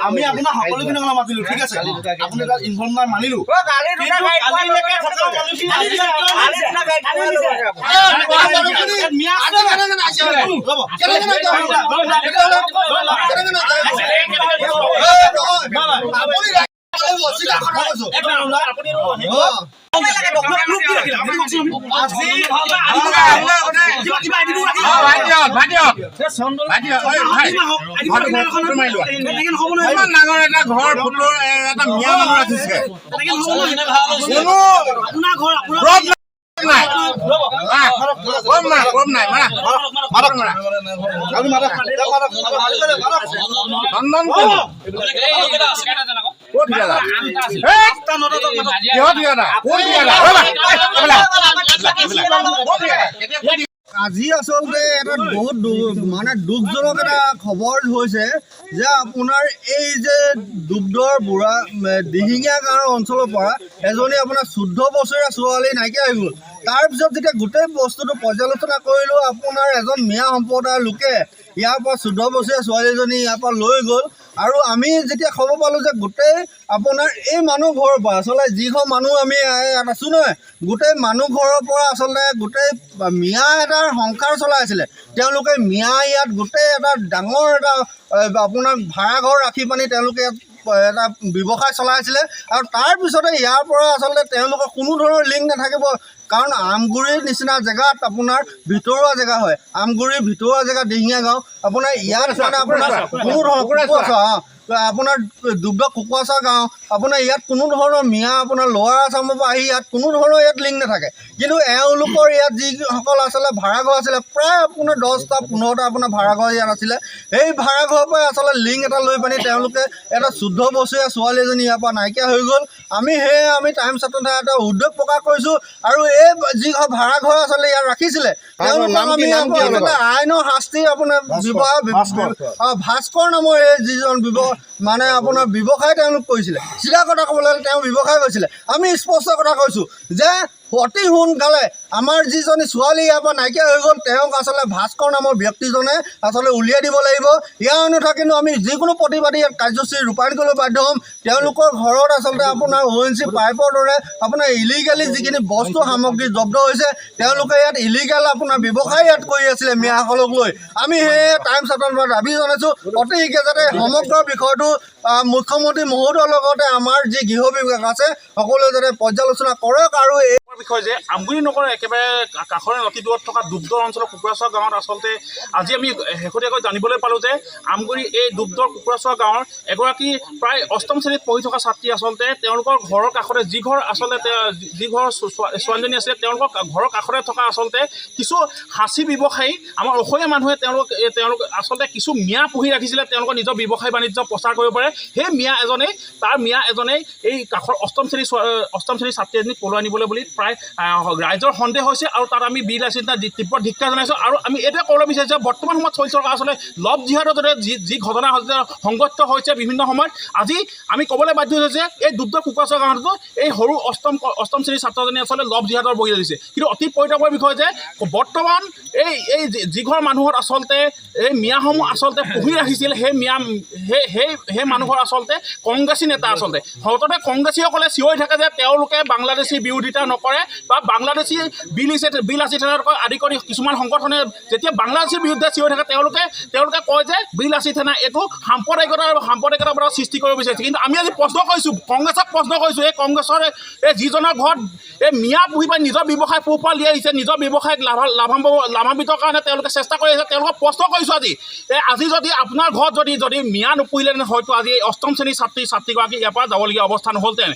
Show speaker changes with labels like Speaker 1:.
Speaker 1: আমি আপোনাক সকলোখিনি কথা মাতিলো ঠিক আছে আপুনি তাত ইনফৰ্ম নাই মানিলো আজি আচলতে এটা বহুত মানে দুখজনক এটা খবৰ হৈছে যে আপোনাৰ এই যে দুগ্ধৰ বুঢ়া দিহিঙীয়া গাঁৱৰ অঞ্চলৰ পৰা এজনী আপোনাৰ 14 বছৰীয়া ছোৱালী নাইকিয়া হৈ গ'ল। তাৰপিছত যেতিয়া গোটেই বস্তুটো পৰ্যালোচনা কৰিলোঁ আপোনাৰ এজন মিয়া সম্প্ৰদায়ৰ লোকে ইয়াৰ পৰা 14 বছৰীয়া ছোৱালীজনী ইয়াৰ পৰা লৈ গ'ল আৰু আমি যেতিয়া খবৰ পালোঁ যে গোটেই আপোনাৰ এই মানুহ ঘৰৰ পৰা আচলতে যিঘৰ মানুহ আমি ইয়াত আছোঁ নহয় গোটেই মানুহ ঘৰৰ পৰা আচলতে গোটেই মিয়া এটাৰ সংসাৰ চলাইছিলে তেওঁলোকে মিয়া ইয়াত গোটেই এটা ডাঙৰ এটা আপোনাৰ ভাড়াঘৰ ৰাখি পানি তেওঁলোকে এটা ব্যৱসায় চলাইছিলে আৰু তাৰপিছতে ইয়াৰ পৰা আচলতে তেওঁলোকৰ কোনো ধৰণৰ লিংক নাথাকিব কাৰণ আমগুৰিৰ নিচিনা জেগাত আপোনাৰ ভিতৰুৱা জেগা হয় আমগুৰিৰ ভিতৰুৱা জেগা দিহিঙীয়া গাঁও আপোনাৰ ইয়াত মানে আপোনাৰ কোনো ধৰণৰ আপোনাৰ দুগ্ধ কুকুৱাচা গাঁও আপোনাৰ ইয়াত কোনো ধৰণৰ মিয়া আপোনাৰ লোৱাৰ আছামৰ পৰা আহি ইয়াত কোনো ধৰণৰ ইয়াত লিংক নাথাকে কিন্তু এওঁলোকৰ ইয়াত যিসকল আচলতে ভাড়াঘৰ আছিলে প্ৰায় আপোনাৰ 10টা 15টা আপোনাৰ ভাড়াঘৰ ইয়াত আছিলে সেই ভাড়াঘৰৰ পৰাই আচলতে লিংক এটা লৈ পানি তেওঁলোকে এটা 14 বছৰীয়া ছোৱালী এজনী ইয়াৰ পৰা নাইকিয়া হৈ গ'ল আমি টাইম ছাত্ৰ এটা উদ্যোগ প্ৰকাশ কৰিছোঁ আৰু এই যিঘৰ ভাড়াঘৰ আচলতে ইয়াত ৰাখিছিলে তেওঁলোকক আমি আইনৰ শাস্তি আপোনাৰ ভাস্কৰ নামৰ এই যিজন মানে আপোনাৰ ব্যৱসায় তেওঁলোক কৰিছিলে চিধা কথা ক'বলৈ হ'লে তেওঁ ব্যৱসায় কৰিছিলে আমি স্পষ্ট কথা কৈছোঁ যে অতি সোনকালে আমাৰ যিজনী ছোৱালী ইয়াৰ পৰা নাইকিয়া হৈ গ'ল তেওঁক আচলতে ভাস্কৰ নামৰ ব্যক্তিজনে আচলতে উলিয়াই দিব লাগিব ইয়াৰ অন্যথা কিন্তু আমি যিকোনো প্ৰতিবাদী ইয়াত কাৰ্যসূচী ৰূপায়ণ কৰিবলৈ বাধ্য হ'ম তেওঁলোকৰ ঘৰত আচলতে আপোনাৰ ONC পাইপৰ দৰে আপোনাৰ ইলিগেলি যিখিনি বস্তু সামগ্ৰী জব্দ হৈছে তেওঁলোকে ইয়াত ইলিগেল আপোনাৰ ব্যৱসায় ইয়াত কৰি আছিলে মিয়াসকলক লৈ আমি সেই টাইম ছাত্ৰৰ দাবী জনাইছোঁ অতি শীঘ্ৰে যাতে সমগ্ৰ বিষয়টো মুখ্যমন্ত্ৰী মহোদয়ৰ লগতে আমাৰ যি গৃহ বিভাগ আছে সকলোৱে যাতে পৰ্যালোচনা কৰক আৰু এই
Speaker 2: বিষয় যে আমগুৰি নগৰৰ একেবাৰে কাষৰে অতি দূৰত থকা দুগ্ধৰ অঞ্চলৰ কুকুৰাচোৱা গাঁৱত আচলতে আজি আমি শেহতীয়াকৈ জানিবলৈ পালোঁ যে আমগুৰি এই দুগ্ধৰ কুকুৰাচোৱা গাঁৱৰ এগৰাকী প্ৰায় 8ম শ্ৰেণীত পঢ়ি থকা ছাত্ৰী আচলতে তেওঁলোকৰ ঘৰৰ কাষতে যি ঘৰ ছোৱালীজনী আছিলে তেওঁলোকৰ ঘৰৰ কাষতে থকা আচলতে কিছু সাঁচি ব্যৱসায়ী আমাৰ অসমীয়া মানুহে তেওঁলোক আচলতে কিছু মিয়া পুহি ৰাখিছিলে তেওঁলোকৰ নিজৰ ব্যৱসায় বাণিজ্য প্ৰচাৰ কৰিব পাৰে সেই মিয়া এজনেই এই কাষৰ 8ম শ্ৰেণীৰ ছাত্ৰী এজনীক পলুৱাই নিবলৈ বুলি প্ৰায় ৰাইজৰ সন্দেহ হৈছে আৰু তাত আমি BLIC তীব্ৰ ধিক্কাৰ জনাইছোঁ আৰু আমি এইটোৱে ক'বলৈ বিচাৰিছোঁ যে বৰ্তমান সময়ত চলি থকা আচলতে লভ জিহাদৰ দৰে যি ঘটনা সংঘটিত হৈছে বিভিন্ন সময়ত আজি আমি ক'বলৈ বাধ্য হৈছোঁ যে এই দুগ্ধ কুকুৰাচোৱা গাঁৱতো এই সৰু 8ম শ্ৰেণীৰ ছাত্ৰজনী আচলতে লভ জিহাদৰ বহি দিছে কিন্তু অতি পৰিতাপৰ বিষয় যে বৰ্তমান এই যিঘৰ মানুহত আচলতে এই মিয়াসমূহ আচলতে পুহি ৰাখিছিল সেই মানুহৰ আচলতে কংগ্ৰেছী নেতা আচলতে সততে কংগ্ৰেছীসকলে চিঞৰি থাকে যে তেওঁলোকে বাংলাদেশী বিৰোধিতা নকৰে বা বাংলাদেশী বিল আছে থানাকৈ আদি কৰি কিছুমান সংগঠনে যেতিয়া বাংলাদেশীৰ বিৰুদ্ধে চিঞৰি থাকে তেওঁলোকে কয় যে বিল আছে থানা এইটো সাম্প্ৰদায়িকতাৰ পৰা সৃষ্টি কৰিব বিচাৰিছে কিন্তু আমি আজি প্ৰশ্ন কৰিছোঁ কংগ্ৰেছক প্ৰশ্ন কৰিছোঁ এই কংগ্ৰেছৰ এই যিজনৰ ঘৰত এই মিয়া পুহি পাই নিজৰ ব্যৱসায় পোহপাল দি আহিছে নিজৰ ব্যৱসায়ক লাভান্বিতৰ কাৰণে তেওঁলোকে চেষ্টা কৰি আহিছে তেওঁলোকক প্ৰশ্ন কৰিছোঁ আজি যদি আপোনাৰ ঘৰত যদি মিয়া নুপুহিলেহেঁতেন হয়তো আজি 8ম শ্ৰেণীৰ ছাত্ৰীগৰাকী ইয়াৰ পৰা যাবলগীয়া অৱস্থা নহ'লহেঁতেন।